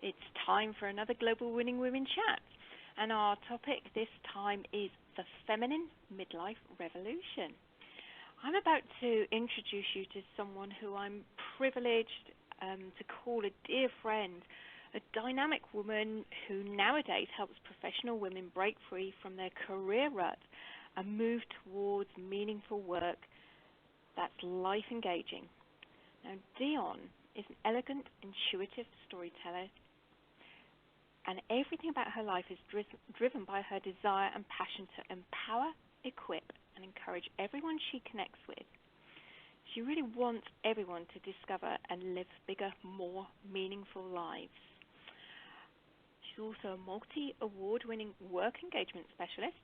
It's time for another Global Winning Women chat. And our topic this time is the feminine midlife revolution. I'm about to introduce you to someone who I'm privileged to call a dear friend, a dynamic woman who nowadays helps professional women break free from their career rut and move towards meaningful work that's life engaging. Now, Dion is an elegant, intuitive storyteller, and everything about her life is driven by her desire and passion to empower, equip, and encourage everyone she connects with. She really wants everyone to discover and live bigger, more meaningful lives. She's also a multi-award-winning work engagement specialist,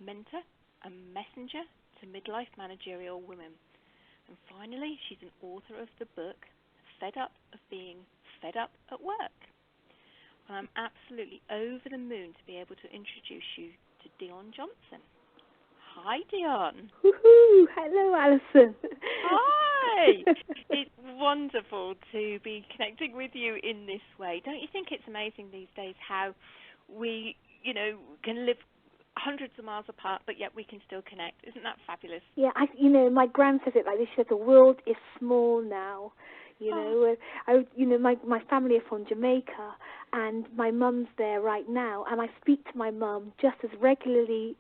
mentor, and messenger to midlife managerial women. And finally, she's an author of the book, Fed Up of Being Fed Up at Work. And I'm absolutely over the moon to be able to introduce you to Dion Johnson. Hi, Dion. Woohoo! Hello, Alison. Hi! It's wonderful to be connecting with you in this way. Don't you think it's amazing these days how we, can live hundreds of miles apart, but yet we can still connect? Isn't that fabulous? Yeah, my gran says it like this. She says the world is small now. My family are from Jamaica, and my mum's there right now, and I speak to my mum just as regularly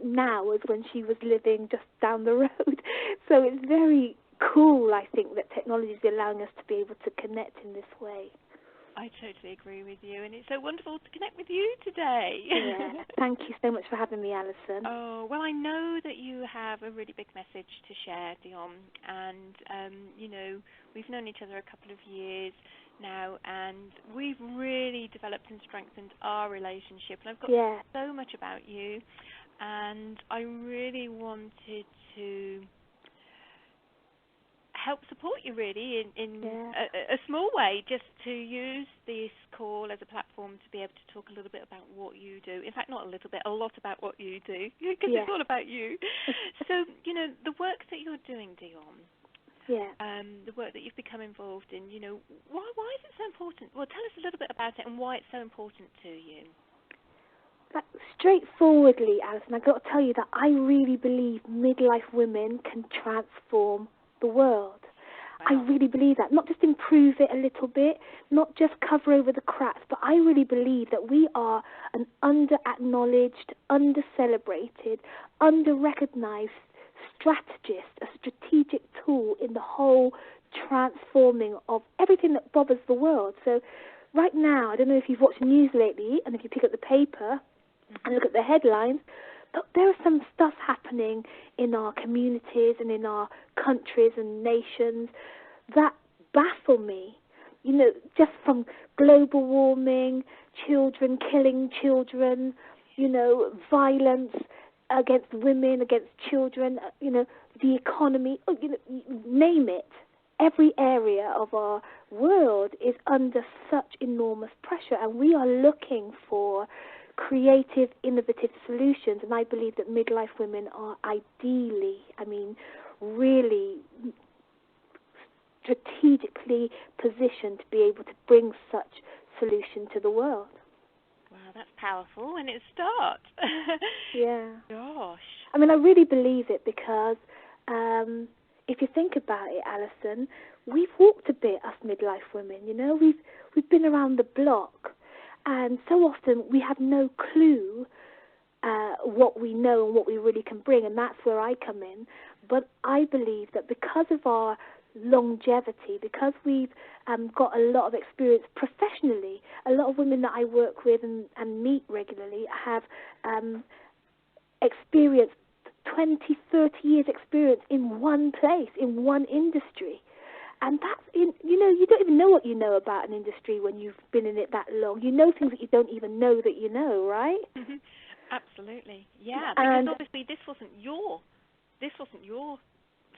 now as when she was living just down the road. So it's very cool, I think, that technology is allowing us to be able to connect in this way. I totally agree with you, and it's so wonderful to connect with you today. Yeah, thank you so much for having me, Alison. Oh, well, I know that you have a really big message to share, Dion, and, we've known each other a couple of years now, and we've really developed and strengthened our relationship, and I've got so much about you, and I really wanted to help support you really in a small way, just to use this call as a platform to be able to talk a little bit about what you do. In fact, not a little bit, a lot about what you do, because it's all about you. So, the work that you're doing, Dion, the work that you've become involved in, why is it so important? Well, tell us a little bit about it and why it's so important to you. Straightforwardly, Alison, I've got to tell you that I really believe midlife women can transform the world. Wow. I really believe that. Not just improve it a little bit, not just cover over the cracks, but I really believe that we are an under-acknowledged, under-celebrated, under-recognized strategist, a strategic tool in the whole transforming of everything that bothers the world. So right now, I don't know if you've watched the news lately, and if you pick up the paper and look at the headlines, but there is some stuff happening in our communities and in our countries and nations that baffle me. Just from global warming, children killing children, violence against women, against children, the economy, name it. Every area of our world is under such enormous pressure, and we are looking for creative, innovative solutions, and I believe that midlife women are really strategically positioned to be able to bring such solution to the world. Wow, that's powerful, and it starts. Yeah. Gosh. I really believe it because if you think about it, Alison, we've walked a bit, us midlife women, we've been around the block. And so often we have no clue what we know and what we really can bring, and that's where I come in. But I believe that because of our longevity, because we've got a lot of experience professionally, a lot of women that I work with and meet regularly have experienced 20, 30 years experience in one place, in one industry. And that's you don't even know what you know about an industry when you've been in it that long. You know things that you don't even know that you know, right? Absolutely, yeah. Because obviously this wasn't your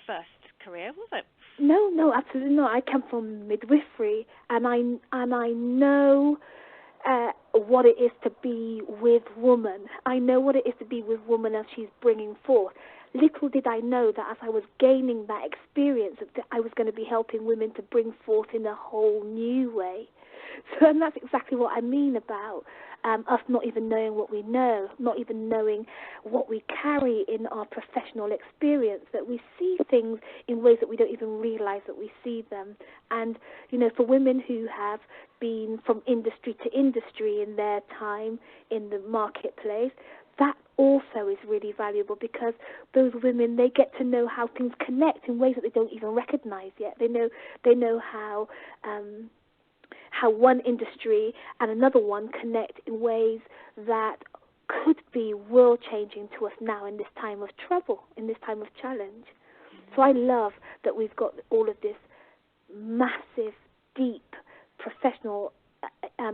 first career, was it? No, absolutely not. I come from midwifery, and I know what it is to be with woman. I know what it is to be with woman as she's bringing forth. Little did I know that as I was gaining that experience, that I was going to be helping women to bring forth in a whole new way. And that's exactly what I mean about us not even knowing what we know, not even knowing what we carry in our professional experience, that we see things in ways that we don't even realize that we see them. And, for women who have been from industry to industry in their time in the marketplace, that also is really valuable, because those women, they get to know how things connect in ways that they don't even recognize yet. They know how one industry and another one connect in ways that could be world-changing to us now in this time of trouble, in this time of challenge. So I love that we've got all of this massive, deep, professional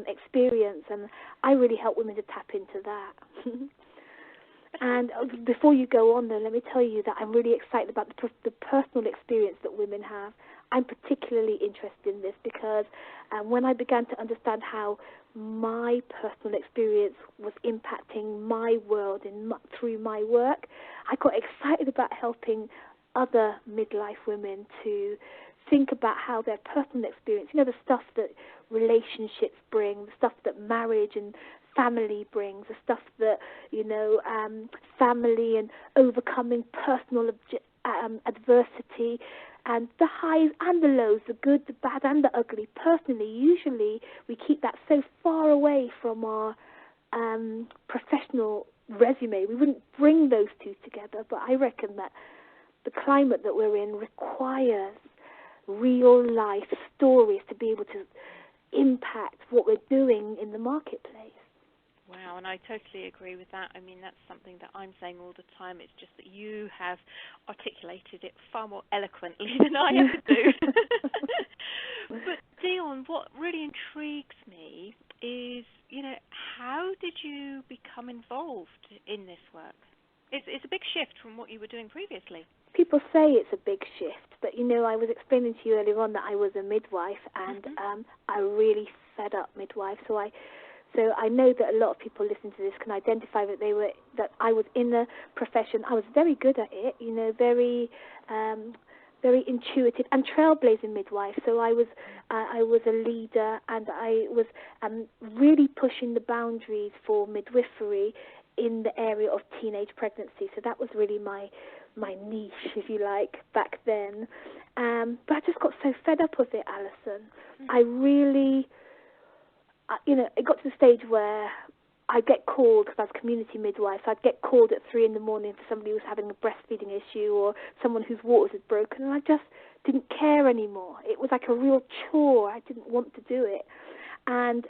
experience, and I really help women to tap into that. And before you go on, though, let me tell you that I'm really excited about the personal experience that women have. I'm particularly interested in this because when I began to understand how my personal experience was impacting my world through my work, I got excited about helping other midlife women to think about how their personal experience, the stuff that relationships bring, the stuff that marriage and family brings, the stuff that, family and overcoming personal adversity, and the highs and the lows, the good, the bad, and the ugly. Personally, usually we keep that so far away from our professional resume. We wouldn't bring those two together, but I reckon that the climate that we're in requires real-life stories to be able to impact what we're doing in the marketplace. Wow, and I totally agree with that. I mean, that's something that I'm saying all the time. It's just that you have articulated it far more eloquently than I ever do. But Dion, what really intrigues me is, how did you become involved in this work? It's a big shift from what you were doing previously. People say it's a big shift, but I was explaining to you earlier on that I was a midwife, and I really fed up midwife. So I know that a lot of people listening to this can identify that I was in the profession. I was very good at it, very intuitive and trailblazing midwife. So I was a leader, and I was really pushing the boundaries for midwifery in the area of teenage pregnancy. So that was really my niche, if you like, back then. But I just got so fed up with it, Alison. I really, it got to the stage where I'd get called, because I was community midwife, so I'd get called at 3 a.m. for somebody who was having a breastfeeding issue or someone whose waters had broken, and I just didn't care anymore. It was like a real chore. I didn't want to do it. And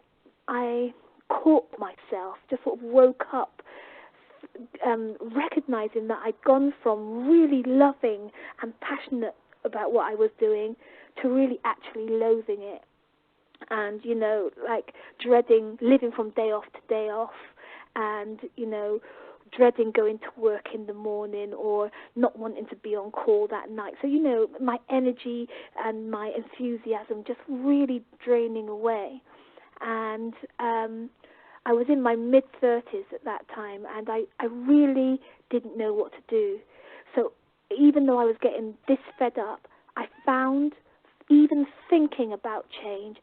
I caught myself, just sort of woke up, recognizing that I'd gone from really loving and passionate about what I was doing to really actually loathing it. And, like dreading living from day off to day off, and, dreading going to work in the morning or not wanting to be on call that night. So, my energy and my enthusiasm just really draining away. And I was in my mid-30s at that time, and I really didn't know what to do. So even though I was getting this fed up, I found even thinking about change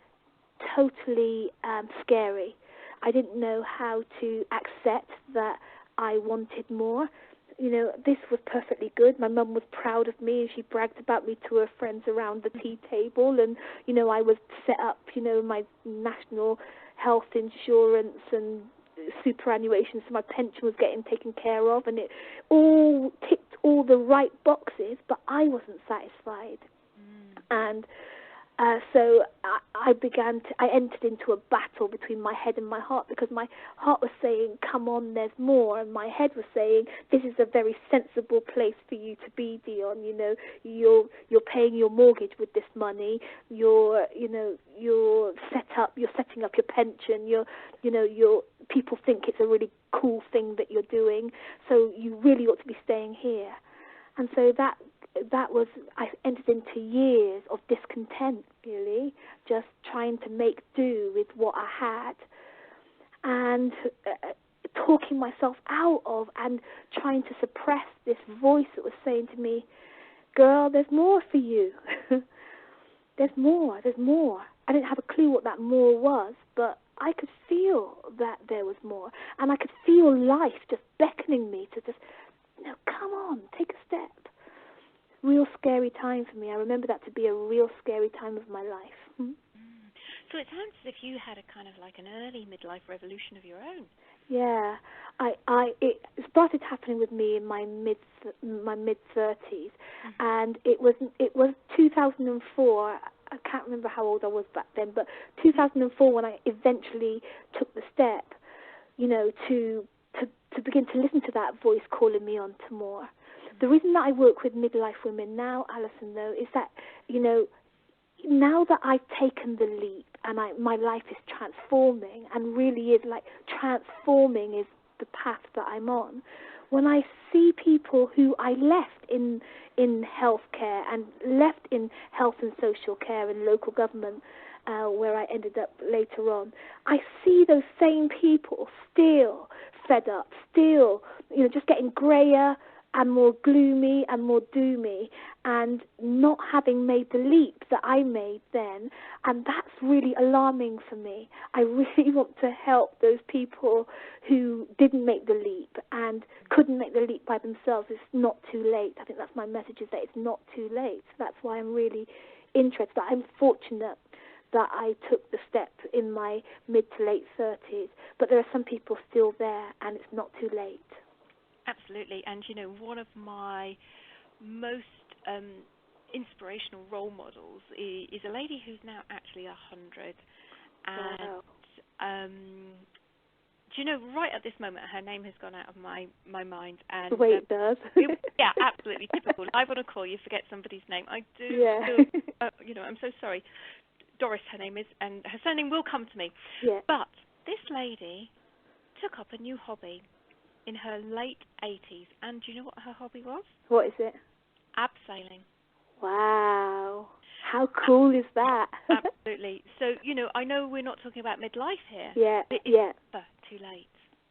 totally scary. I didn't know how to accept that I wanted more. This was perfectly good. My mum was proud of me, and she bragged about me to her friends around the tea table. And, I was set up, my national health insurance and superannuation, so my pension was getting taken care of, and it all ticked all the right boxes, but I wasn't satisfied. And so I entered into a battle between my head and my heart, because my heart was saying, come on, there's more, and my head was saying, this is a very sensible place for you to be, Dion. You're paying your mortgage with this money. You're setting up your pension. People think it's a really cool thing that you're doing, so you really ought to be staying here. And so I entered into years of discontent, really, just trying to make do with what I had, and talking myself out of and trying to suppress this voice that was saying to me, girl, there's more for you. There's more. There's more. I didn't have a clue what that more was, but I could feel that there was more, and I could feel life just beckoning me to just, come on, take a step. Real scary time for me. I remember that to be a real scary time of my life. So it sounds as if you had a kind of like an early midlife revolution of your own. Yeah, it started happening with me in my mid 30s, and it was 2004. I can't remember how old I was back then, but 2004 when I eventually took the step, to begin to listen to that voice calling me on to more. The reason that I work with midlife women now, Alison, though, is that now that I've taken the leap and my life is transforming, and really is like transforming is the path that I'm on. When I see people who I left in healthcare and left in health and social care and local government, where I ended up later on, I see those same people still fed up, still, just getting greyer and more gloomy and more doomy, and not having made the leap that I made then. And that's really alarming for me. I really want to help those people who didn't make the leap and couldn't make the leap by themselves. It's not too late. I think that's my message, is that it's not too late. That's why I'm really interested. I'm fortunate that I took the step in my mid to late 30s, but there are some people still there, and it's not too late. Absolutely. And, one of my most inspirational role models is a lady who's now actually 100. And, Wow. Right at this moment, her name has gone out of my mind. And the way it does. yeah, absolutely. Typical. Live on a call, you forget somebody's name. I do. Yeah. I'm so sorry. Doris, her name is, and her surname will come to me. Yeah. But this lady took up a new hobby in her late 80s, and do you know what her hobby was? What is it? Abseiling. Wow. How cool is that? Absolutely. So, I know we're not talking about midlife here. Yeah, but it's never too late.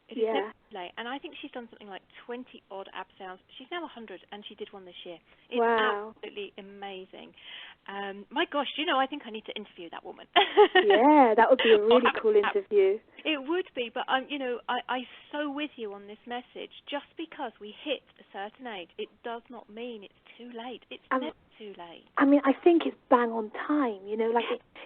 It is never too late. And I think she's done something like 20-odd abseils. She's now 100, and she did one this year. It's absolutely amazing. My gosh, I think I need to interview that woman. Yeah, that would be a really cool interview. It would be, but I'm so with you on this message. Just because we hit a certain age, it does not mean it's too late. It's never too late. I mean, I think it's bang on time,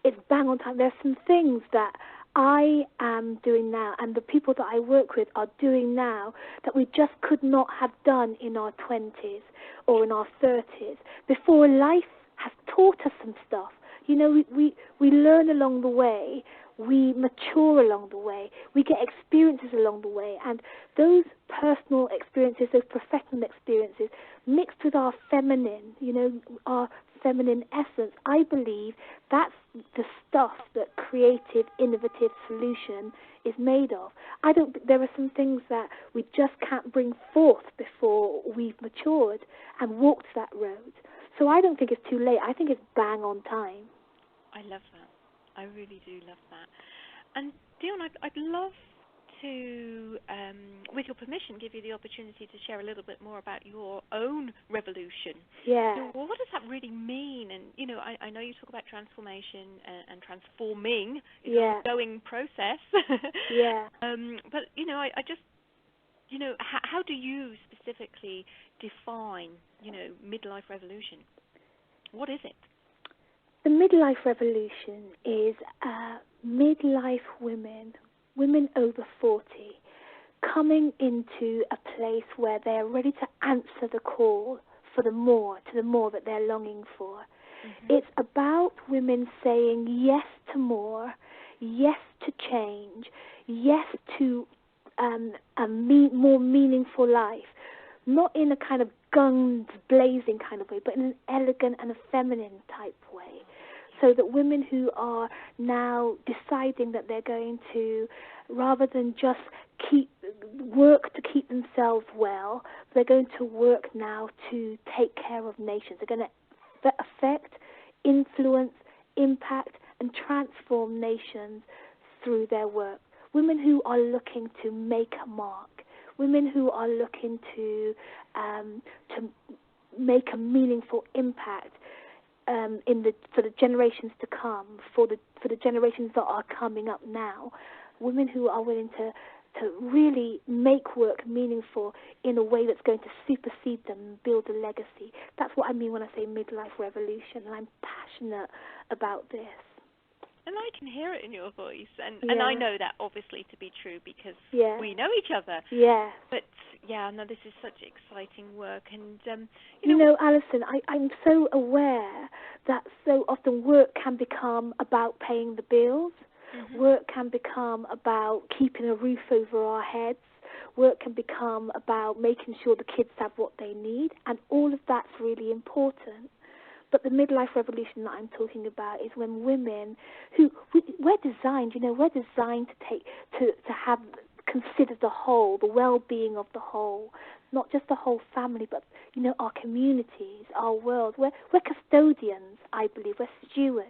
it's bang on time. There's some things that I am doing now, and the people that I work with are doing now, that we just could not have done in our 20s or in our 30s, before life has taught us some stuff. We learn along the way, we mature along the way, we get experiences along the way, and those personal experiences, those professional experiences, mixed with our feminine, our feminine essence, I believe that's the stuff that creative, innovative solution is made of. There are some things that we just can't bring forth before we've matured and walked that road. So I don't think it's too late. I think it's bang on time. I love that. I really do love that. And Dion, I'd love to, with your permission, give you the opportunity to share a little bit more about your own revolution. Yeah. So what does that really mean? And, I know you talk about transformation and transforming. It's an ongoing process. Yeah. But, I just, how do you specifically define, midlife revolution? What is it? The midlife revolution is midlife women over 40, coming into a place where they're ready to answer the call to the more that they're longing for. Mm-hmm. It's about women saying yes to more, yes to change, yes to a more meaningful life, not in a kind of guns blazing kind of way, but in an elegant and a feminine type way. So that women who are now deciding that they're going to, rather than just work to keep themselves well, they're going to work now to take care of nations. They're going to affect, influence, impact, and transform nations through their work. Women who are looking to make a mark. Women who are looking to make a meaningful impact. for the generations to come, for the generations that are coming up now, women who are willing to really make work meaningful in a way that's going to supersede them and build a legacy. That's what I mean when I say midlife revolution, and I'm passionate about this. And I can hear it in your voice, and Yeah. I know that obviously to be true because Yeah. we know each other. Yeah. But yeah, no, this is such exciting work, and you know, Alison, I'm so aware that so often work can become about paying the bills. Mm-hmm. Work can become about keeping a roof over our heads. Work can become about making sure the kids have what they need, and all of that's really important. But the midlife revolution that I'm talking about is when women we're designed to have consider the whole, the well-being of the whole, not just the whole family, but our communities, our world. We're custodians, I believe. We're stewards,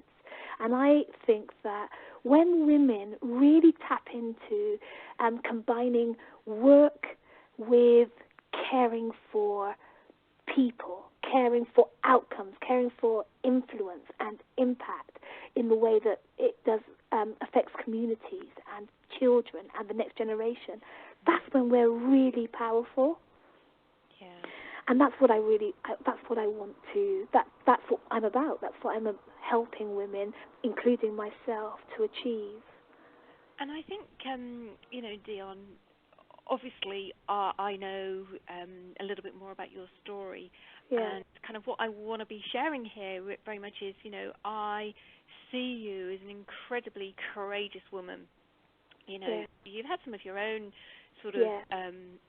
and I think that when women really tap into combining work with caring for people, caring for outcomes, caring for influence and impact in the way that it does affects communities and children and the next generation, that's when we're really powerful. Yeah. And that's what I want to, that's what I'm about. That's what I'm helping women, including myself, to achieve. And I think, Dion, obviously I know a little bit more about your story. Yeah. And kind of what I want to be sharing here very much is, I see you as an incredibly courageous woman. Yeah. You've had some of your own sort of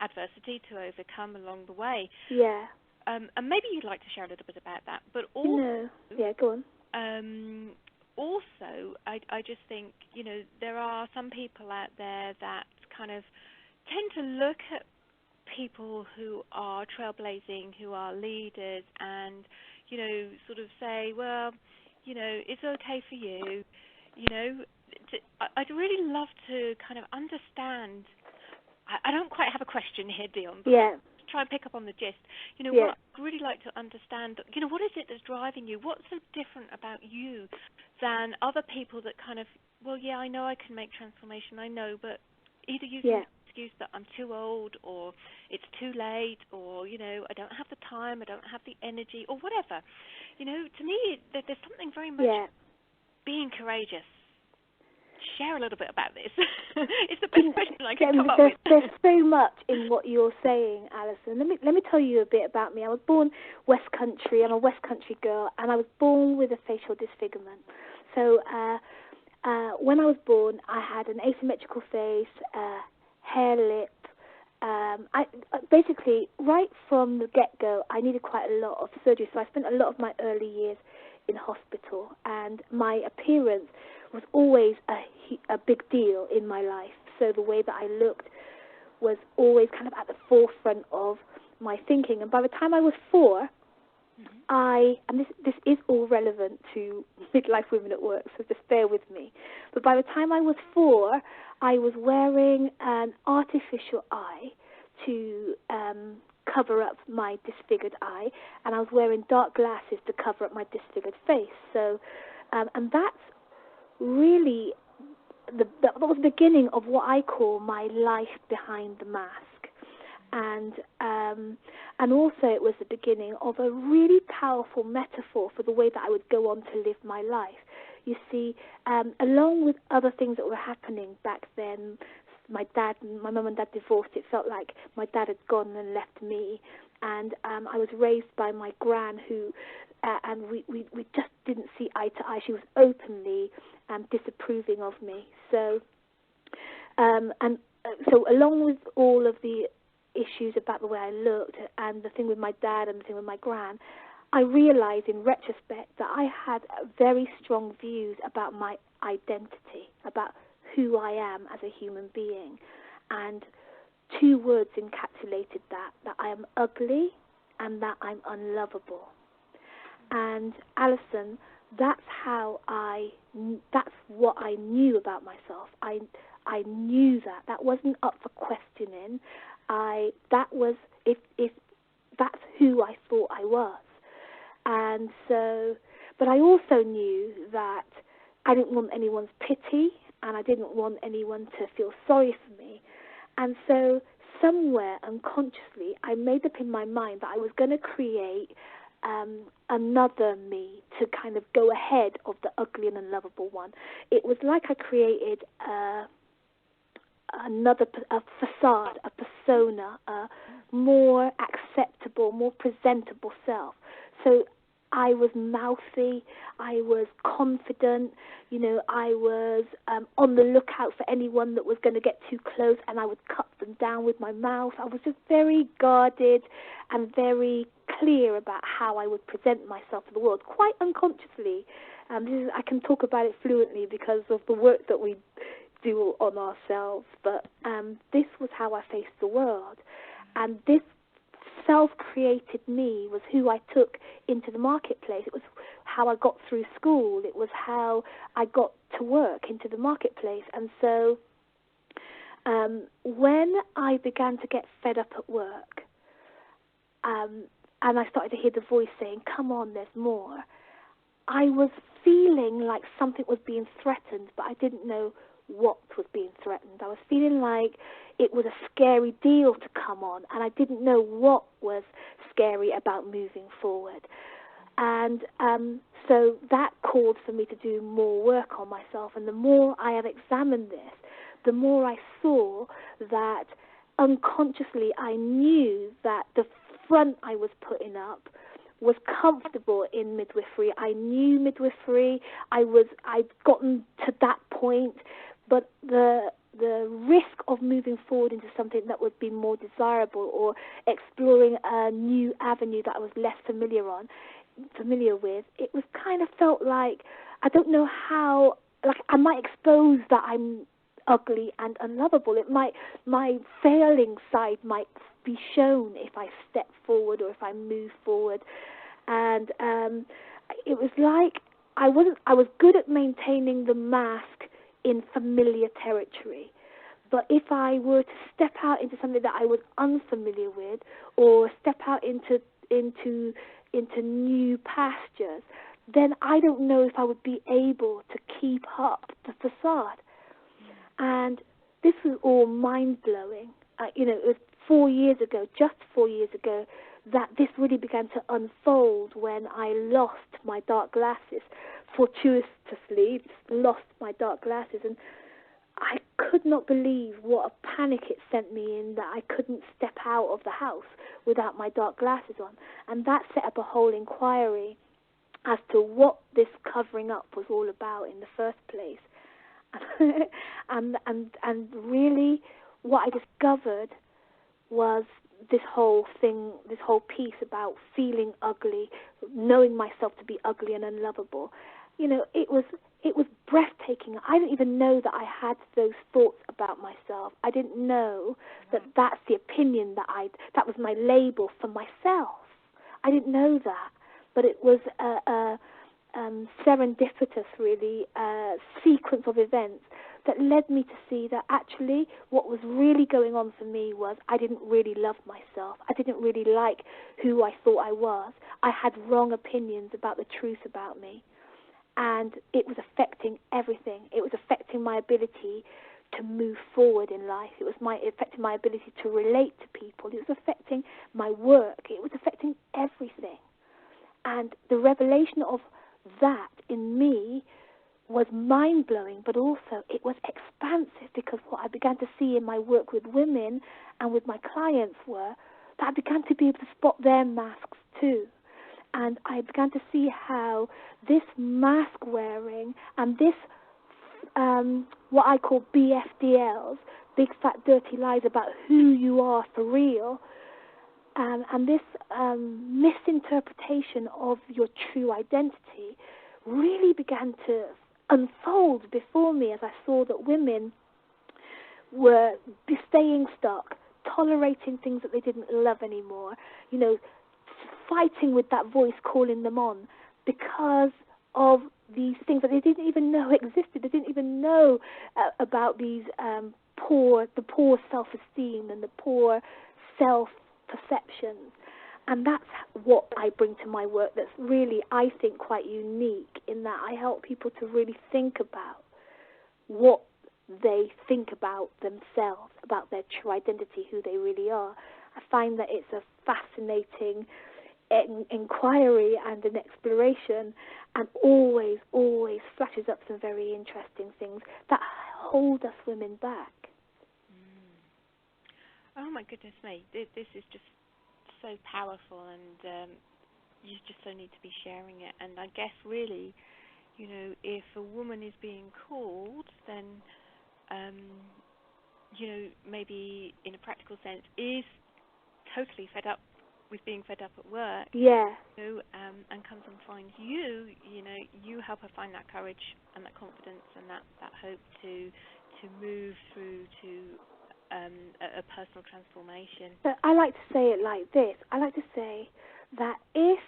adversity to overcome along the way. Yeah. And maybe you'd like to share a little bit about that. But also, yeah, go on. Also, I just think, there are some people out there that kind of tend to look at people who are trailblazing, who are leaders, and, sort of say, well, it's okay for you. I'd really love to kind of understand. I don't quite have a question here, Dion, but try and pick up on the gist. What I'd really like to understand, what is it that's driving you? What's so different about you than other people that kind of, well, yeah, I know I can make transformation, I know, but either using the excuse that I'm too old, or it's too late, or, I don't have the time, I don't have the energy, or whatever. To me, there's something very much being courageous. Share a little bit about this. It's the best question I can come up with. There's so much in what you're saying, Alison. Let me tell you a bit about me. I was born West Country. I'm a West Country girl, and I was born with a facial disfigurement. So when I was born, I had an asymmetrical face, hair lip. Basically, right from the get-go, I needed quite a lot of surgery. So I spent a lot of my early years in hospital, and my appearance was always a big deal in my life. So the way that I looked was always kind of at the forefront of my thinking. And by the time I was 4, and this is all relevant to midlife women at work, so just bear with me. But by the time I was 4, I was wearing an artificial eye to cover up my disfigured eye, and I was wearing dark glasses to cover up my disfigured face. So, and that's really that was the beginning of what I call my life behind the mask, and also it was the beginning of a really powerful metaphor for the way that I would go on to live my life. You see, along with other things that were happening back then, my mum and dad divorced. It felt like my dad had gone and left me, and I was raised by my gran who. And we just didn't see eye to eye. She was openly disapproving of me. So, so along with all of the issues about the way I looked, and the thing with my dad and the thing with my gran, I realized in retrospect that I had very strong views about my identity, about who I am as a human being. And 2 words encapsulated that I am ugly and that I'm unlovable. And Alison, that's what I knew about myself. I knew that wasn't up for questioning. That was if that's who I thought I was. And so, But I also knew that I didn't want anyone's pity, and I didn't want anyone to feel sorry for me. And so somewhere unconsciously, I made up in my mind that I was going to create another me to kind of go ahead of the ugly and unlovable one. It was like I created a facade, a persona, a more acceptable, more presentable self. So I was mouthy, I was confident, I was on the lookout for anyone that was going to get too close, and I would cut them down with my mouth. I was just very guarded and very clear about how I would present myself to the world, quite unconsciously. I can talk about it fluently because of the work that we do on ourselves, but this was how I faced the world. And this self-created me was who I took into the marketplace. It was how I got through school. It was how I got to work into the marketplace. And so when I began to get fed up at work, and I started to hear the voice saying, come on, there's more, I was feeling like something was being threatened, but I didn't know what was being threatened. I was feeling like it was a scary deal to come on, and I didn't know what was scary about moving forward. And so that called for me to do more work on myself. And the more I have examined this, the more I saw that unconsciously I knew that the front I was putting up was comfortable in midwifery. I knew midwifery. I'd gotten to that point, but the risk of moving forward into something that would be more desirable or exploring a new avenue that I was less familiar with, it was kind of felt like, I don't know how, like I might expose that I'm ugly and unlovable. My failing side might be shown if I step forward or if I move forward. And it was like I was good at maintaining the mask in familiar territory. But if I were to step out into something that I was unfamiliar with, or step out into new pastures, then I don't know if I would be able to keep up the facade. And this was all mind-blowing. It was 4 years ago, just 4 years ago, that this really began to unfold when I lost my dark glasses. Fortuitously, lost my dark glasses. And I could not believe what a panic it sent me in, that I couldn't step out of the house without my dark glasses on. And that set up a whole inquiry as to what this covering up was all about in the first place. and really what I discovered was this whole piece about feeling ugly, knowing myself to be ugly and unlovable. It was breathtaking. I didn't even know that I had those thoughts about myself. I didn't know that that's the opinion that was my label for myself. I didn't know that, but it was a serendipitous, really, sequence of events that led me to see that actually what was really going on for me was I didn't really love myself. I didn't really like who I thought I was. I had wrong opinions about the truth about me. And it was affecting everything. It was affecting my ability to move forward in life. It was affecting my ability to relate to people. It was affecting my work. It was affecting everything. And the revelation of that in me was mind-blowing, but also it was expansive, because what I began to see in my work with women and with my clients were that I began to be able to spot their masks too. And I began to see how this mask wearing and this, what I call BFDLs, big fat dirty lies about who you are for real, and this misinterpretation of your true identity really began to unfold before me as I saw that women were staying stuck, tolerating things that they didn't love anymore, fighting with that voice calling them on because of these things that they didn't even know existed. They didn't even know about these poor self-esteem and the poor self-perceptions. And that's what I bring to my work that's really, I think, quite unique in that I help people to really think about what they think about themselves, about their true identity, who they really are. I find that it's a fascinating inquiry and an exploration, and always flashes up some very interesting things that hold us women back. Oh my goodness me, this is just so powerful, and you just so need to be sharing it. And I guess really, if a woman is being called, then maybe in a practical sense is totally fed up with being fed up at work, Yeah. And comes and finds you, you help her find that courage and that confidence and that hope to move through to a personal transformation. But I like to say it like this. I like to say that if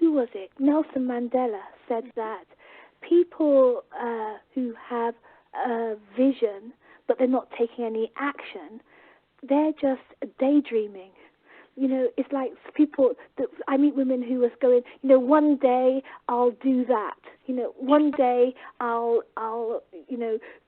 who was it? Nelson Mandela said that people who have a vision but they're not taking any action, they're just daydreaming. It's like people that I meet women who are going, one day I'll do that. One day I'll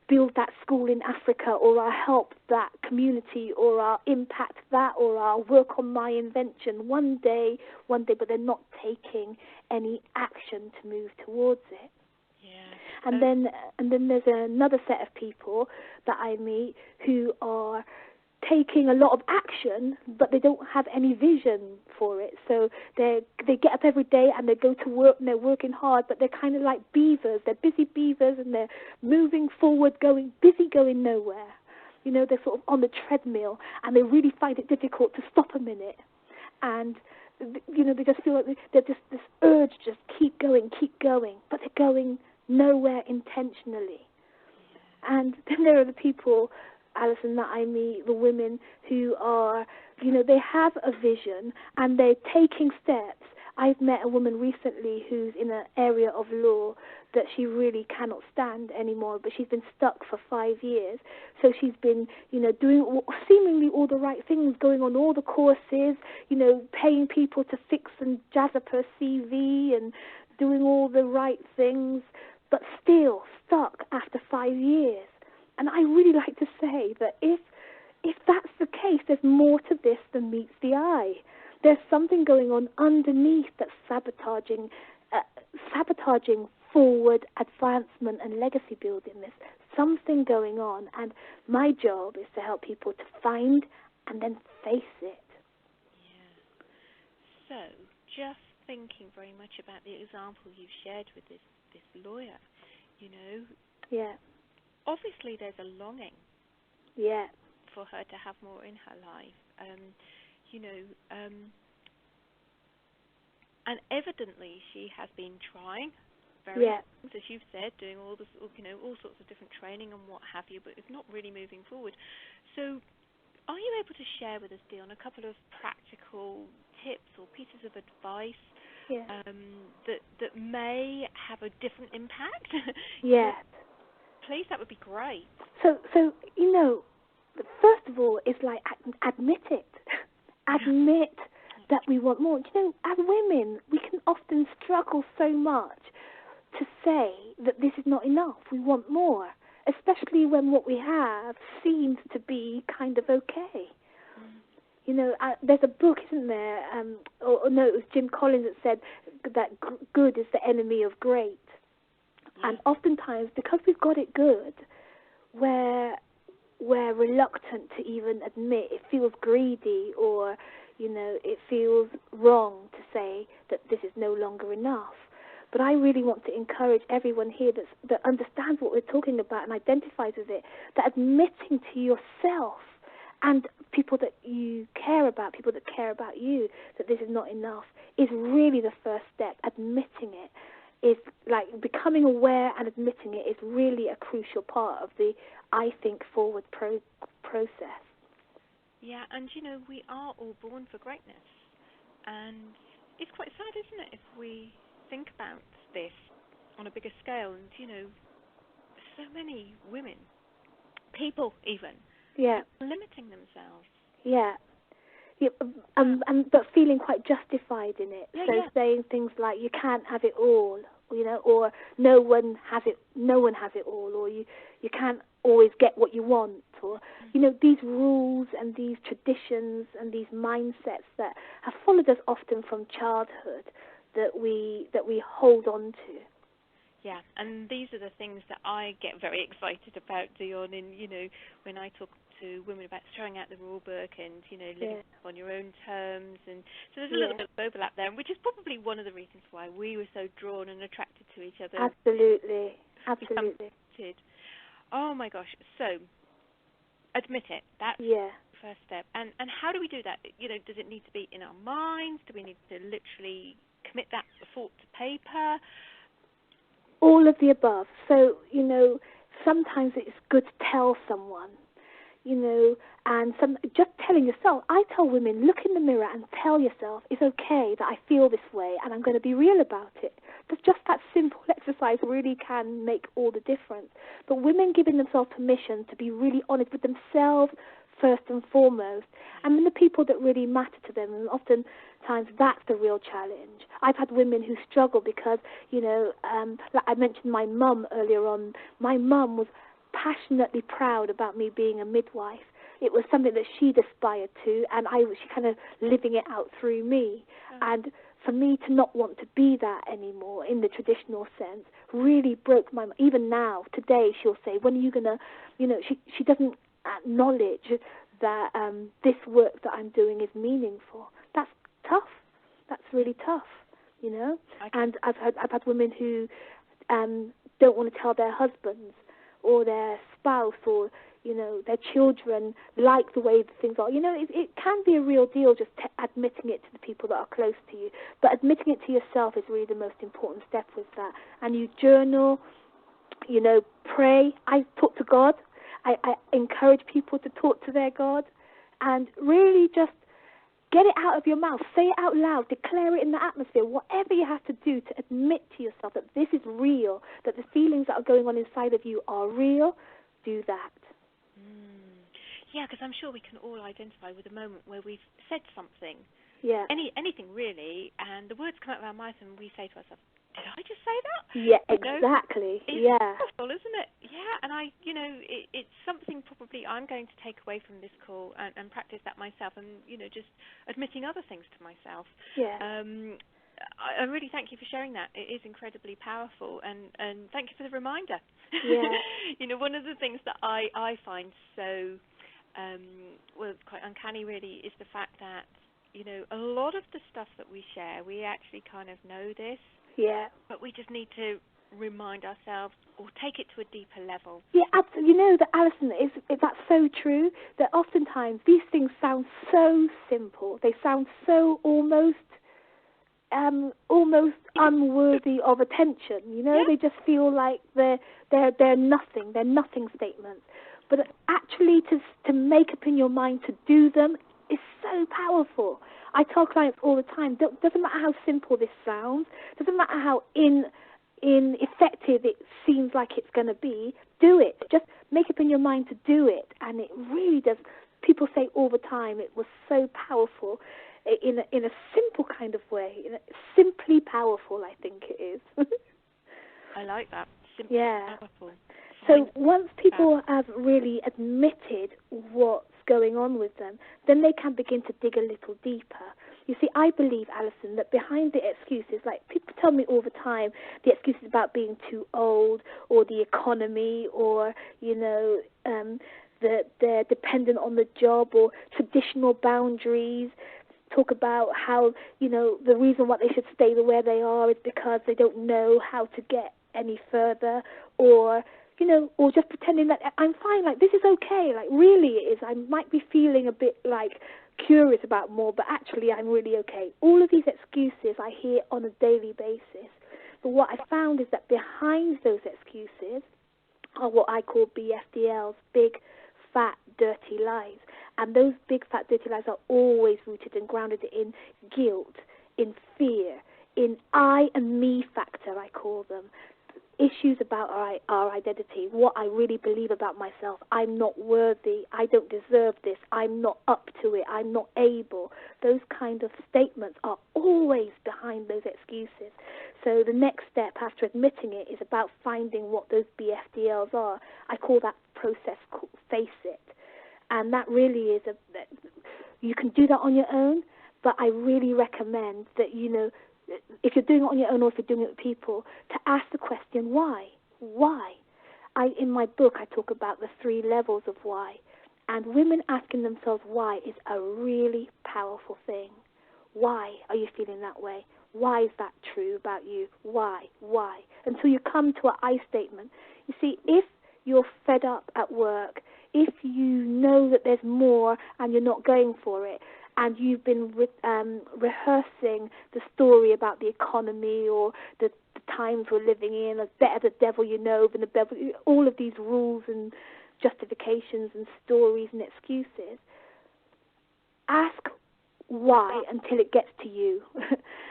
build that school in Africa, or I'll help that community, or I'll impact that, or I'll work on my invention one day, but they're not taking any action to move towards it. Yeah. And then there's another set of people that I meet who are taking a lot of action, but they don't have any vision for it. So they get up every day and they go to work and they're working hard, but they're kind of like beavers. They're busy beavers and they're moving forward, going nowhere. They're sort of on the treadmill and they really find it difficult to stop a minute. And they just feel like they're just this urge, just keep going, but they're going nowhere intentionally. And then there are the people, Alison, that I meet, the women who are, they have a vision and they're taking steps. I've met a woman recently who's in an area of law that she really cannot stand anymore, but she's been stuck for 5 years. So she's been, doing seemingly all the right things, going on all the courses, paying people to fix and jazz up her CV and doing all the right things, but still stuck after 5 years. And I really like to say that if that's the case, there's more to this than meets the eye. There's something going on underneath that's sabotaging forward advancement and legacy building. There's something going on, and my job is to help people to find and then face it. Yeah. So, just thinking very much about the example you've shared with this lawyer, Yeah. Obviously there's a longing. Yeah. For her to have more in her life, and evidently she has been trying very hard, as you've said, doing all this, all sorts of different training and what have you, but it's not really moving forward. So, are you able to share with us, Dion, a couple of practical tips or pieces of advice that may have a different impact? Yeah. Please, that would be great. So first of all, it's like admit it. Admit that we want more. As women, we can often struggle so much to say that this is not enough. We want more, especially when what we have seems to be kind of okay. There's a book, isn't there? No, it was Jim Collins that said that good is the enemy of great. Yeah. And oftentimes, because we've got it good, we're reluctant to even admit it feels greedy, or it feels wrong to say that this is no longer enough. But I really want to encourage everyone here that understands what we're talking about and identifies with it, that admitting to yourself and people that you care about, people that care about you, that this is not enough, is really the first step. Admitting it is like becoming aware, and admitting it is really a crucial part of the, I think, forward process. Yeah, and we are all born for greatness, and it's quite sad, isn't it, if we think about this on a bigger scale, and so many women, people even, limiting themselves. Yeah. Yeah, but feeling quite justified in it. Yeah, So yeah. saying things like you can't have it all, or no one has it all, or you can't always get what you want, or these rules and these traditions and these mindsets that have followed us often from childhood that we hold on to. Yeah, and these are the things that I get very excited about, Dion, and, when I talk to women about throwing out the rule book and, living on your own terms. And so there's a little bit of overlap there, which is probably one of the reasons why we were so drawn and attracted to each other. Absolutely. Oh, my gosh. So, admit it. That's the first step. And how do we do that? Does it need to be in our minds? Do we need to literally commit that thought to paper? All of the above. So, sometimes it's good to tell someone, and just telling yourself. I tell women, look in the mirror and tell yourself, it's okay that I feel this way and I'm going to be real about it. Just that simple exercise really can make all the difference. But women giving themselves permission to be really honest with themselves first and foremost, and then the people that really matter to them, and oftentimes that's the real challenge. I've had women who struggle because, like I mentioned my mum earlier on, my mum was passionately proud about me being a midwife. It was something that she'd aspired to, and she kind of living it out through me. And for me to not want to be that anymore in the traditional sense really broke my mind. Even now, today, she'll say, when are you going to, she doesn't acknowledge that this work that I'm doing is meaningful. That's tough. That's really tough, And I've had women who don't want to tell their husbands or their spouse or their children like the way things are. It can be a real deal just admitting it to the people that are close to you. But admitting it to yourself is really the most important step with that. And you journal, pray. I talk to God. I encourage people to talk to their God and really just get it out of your mouth. Say it out loud. Declare it in the atmosphere. Whatever you have to do to admit to yourself that this is real, that the feelings that are going on inside of you are real, do that. Yeah, because I'm sure we can all identify with a moment where we've said something, anything really, and the words come out of our mouth and we say to ourselves, did I just say that? Yeah, exactly. It's awful, isn't it? Yeah, and it's something probably I'm going to take away from this call and practice that myself, and just admitting other things to myself. Yeah. I really thank you for sharing that. It is incredibly powerful, and thank you for the reminder. Yeah. One of the things that I find so quite uncanny really is the fact that a lot of the stuff that we share, we actually kind of know this. Yeah. But we just need to remind ourselves or take it to a deeper level. Yeah, absolutely. That, Alison, that's so true, that oftentimes these things sound so simple. They sound so almost unworthy of attention, They just feel like they're nothing. They're nothing statements. But actually to make up in your mind to do them is so powerful. I tell clients all the time, doesn't matter how simple this sounds, doesn't matter how ineffective it seems like it's going to be, do it. Just make up in your mind to do it. And it really does. People say all the time it was so powerful in a simple kind of way. Simply powerful, I think it is. I like that. Simply powerful. So once people have really admitted what's going on with them, then they can begin to dig a little deeper. You see, I believe, Alison, that behind the excuses, like people tell me all the time, the excuses about being too old or the economy or, that they're dependent on the job or traditional boundaries, talk about how, the reason why they should stay where they are is because they don't know how to get any further, or or just pretending that I'm fine, like this is okay, like really it is. I might be feeling a bit like curious about more, but actually I'm really okay. All of these excuses I hear on a daily basis. But what I found is that behind those excuses are what I call BFDLs, big, fat, dirty lies. And those big, fat, dirty lies are always rooted and grounded in guilt, in fear, in I and me factor, I call them. issues about our identity, what I really believe about myself. I'm not worthy. I don't deserve this. I'm not up to it. I'm not able. Those kind of statements are always behind those excuses. So the next step after admitting it is about finding what those BFDLs are. I call that process called Face It. And that really is you can do that on your own, but I really recommend that, if you're doing it on your own or if you're doing it with people, to ask the question, why? Why? In my book, I talk about the 3 levels of why. And women asking themselves why is a really powerful thing. Why are you feeling that way? Why is that true about you? Why? Why? Until you come to an I statement. You see, if you're fed up at work, if you know that there's more and you're not going for it, and you've been rehearsing the story about the economy or the times we're living in, as better the devil you know than the devil, all of these rules and justifications and stories and excuses, ask why until it gets to you,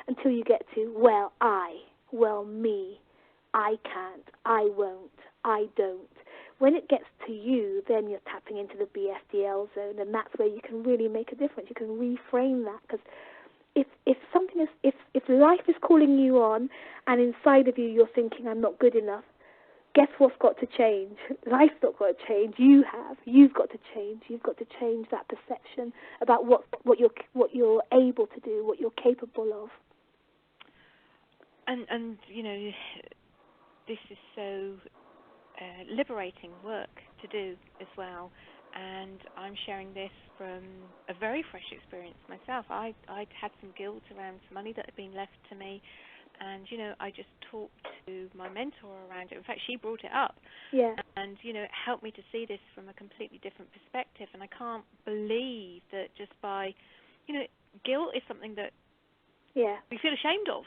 until you get to, me, I can't, I won't, I don't. When it gets to you, then you're tapping into the BFDL zone, and that's where you can really make a difference. You can reframe that, because if life is calling you on, and inside of you you're thinking, I'm not good enough, guess what's got to change? Life's not got to change. You've got to change. You've got to change that perception about what you're able to do, what you're capable of. And this is so liberating work to do as well, and I'm sharing this from a very fresh experience myself. I'd had some guilt around some money that had been left to me, and I just talked to my mentor around it. In fact, she brought it up, and it helped me to see this from a completely different perspective. And I can't believe that just by guilt is something that we feel ashamed of.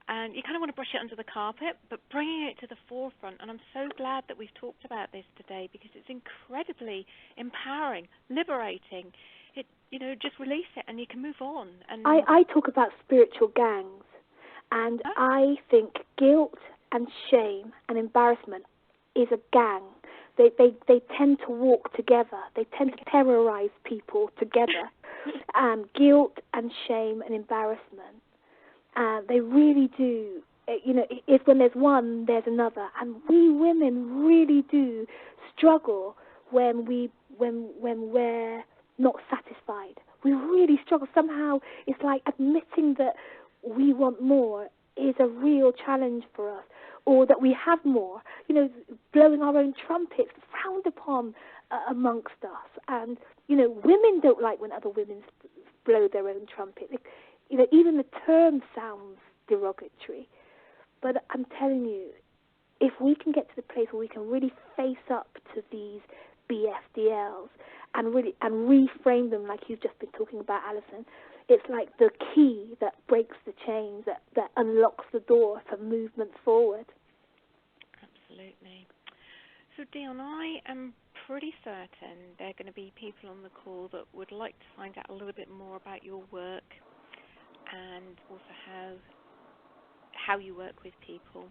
And you kind of want to brush it under the carpet, but bringing it to the forefront. And I'm so glad that we've talked about this today, because it's incredibly empowering, liberating. Just release it and you can move on. And I talk about spiritual gangs, and I think guilt and shame and embarrassment is a gang. They tend to walk together. They tend to terrorize people together. Guilt and shame and embarrassment. They really do. If when there's one, there's another, and we women really do struggle when we're not satisfied. We really struggle. Somehow, it's like admitting that we want more is a real challenge for us, or that we have more. Blowing our own trumpets frowned upon amongst us, and women don't like when other women blow their own trumpet. Even the term sounds derogatory. But I'm telling you, if we can get to the place where we can really face up to these BFDLs and reframe them, like you've just been talking about, Alison, it's like the key that breaks the chains, that unlocks the door for movement forward. Absolutely. So, Dion, I am pretty certain there are going to be people on the call that would like to find out a little bit more about your work, and also how you work with people.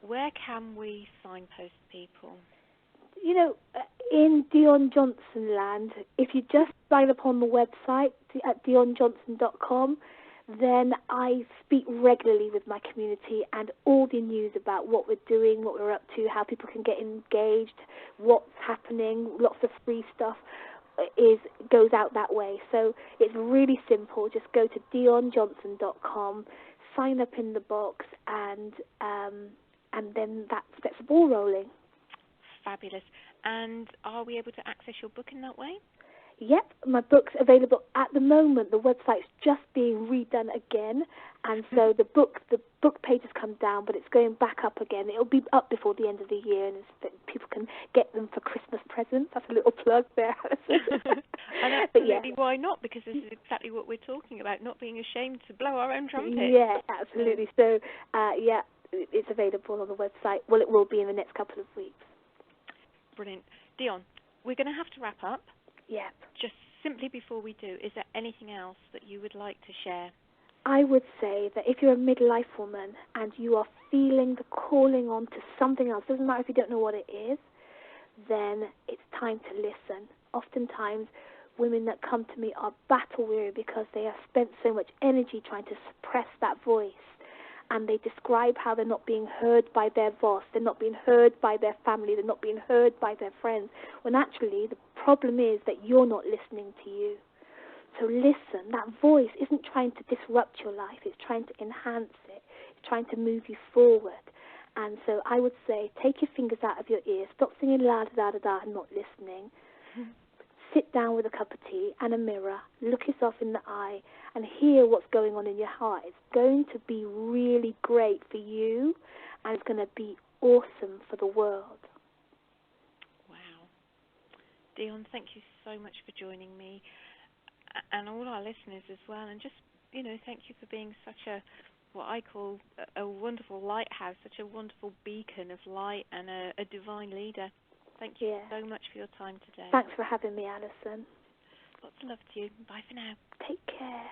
Where can we signpost people? In Dion Johnson land, if you just sign up on the website at dionjohnson.com, then I speak regularly with my community, and all the news about what we're doing, what we're up to, how people can get engaged, what's happening, lots of free stuff goes out that way. So it's really simple. Just go to dionjohnson.com, sign up in the box, and then that sets the ball rolling. Fabulous. And are we able to access your book in that way? Yep, my book's available at the moment. The website's just being redone again, and so the book pages come down, but it's going back up again. It'll be up before the end of the year, and people can get them for Christmas presents. That's a little plug there. And absolutely, why not? Because this is exactly what we're talking about, not being ashamed to blow our own trumpet. Yeah, absolutely. So, it's available on the website. Well, it will be in the next couple of weeks. Brilliant. Dion, we're going to have to wrap up. Yeah. Just simply before we do, is there anything else that you would like to share? I would say that if you're a midlife woman and you are feeling the calling on to something else, doesn't matter if you don't know what it is, then it's time to listen. Oftentimes, women that come to me are battle weary because they have spent so much energy trying to suppress that voice. And they describe how they're not being heard by their boss, they're not being heard by their family, they're not being heard by their friends, when actually the problem is that you're not listening to you. So listen, that voice isn't trying to disrupt your life, it's trying to enhance it, it's trying to move you forward. And so I would say, take your fingers out of your ears, stop singing la-da-da-da-da and not listening. Sit down with a cup of tea and a mirror, look yourself in the eye, and hear what's going on in your heart. It's going to be really great for you, and it's going to be awesome for the world. Wow. Dion, thank you so much for joining me, and all our listeners as well. And just, thank you for being such a, what I call a wonderful lighthouse, such a wonderful beacon of light and a divine leader. Thank you so much for your time today. Thanks for having me, Alison. Lots of love to you. Bye for now. Take care.